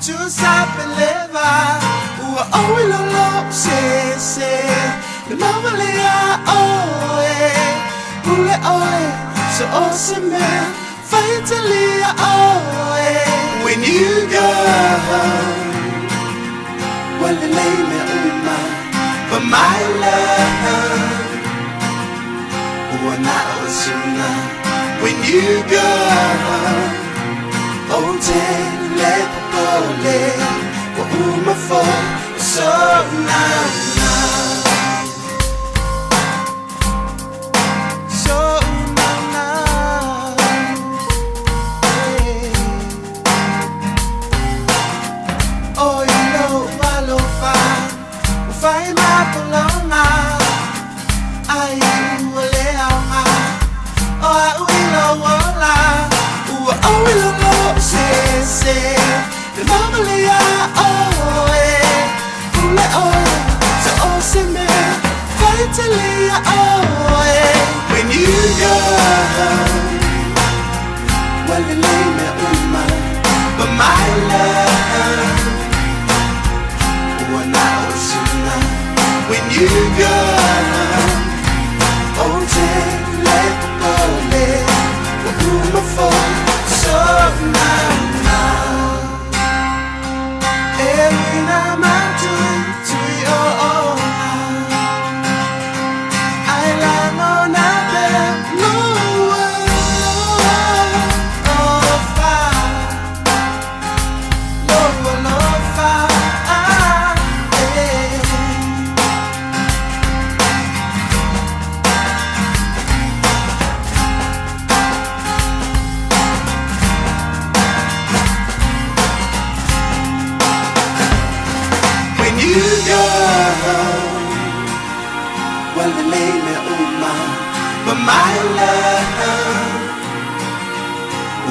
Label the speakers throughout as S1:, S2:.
S1: Ua Leva, Ua Leva, the mama lea oe, ule oe, so awesome man, finally oe. When you go, well the lame uma, but my love, wana osuna. When you go, oh ten let go, uma for so now. The mama lea oe, ule oe, so awesome man, finally oe. When you go, well the name uma, but my love, wana osuna. When you go, oh ten let go, uma for so now. You go, well the name uma, but my love,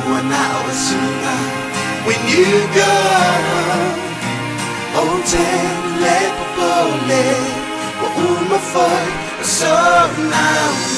S1: wana osuna. When you go, oh ten let go, uma for so now.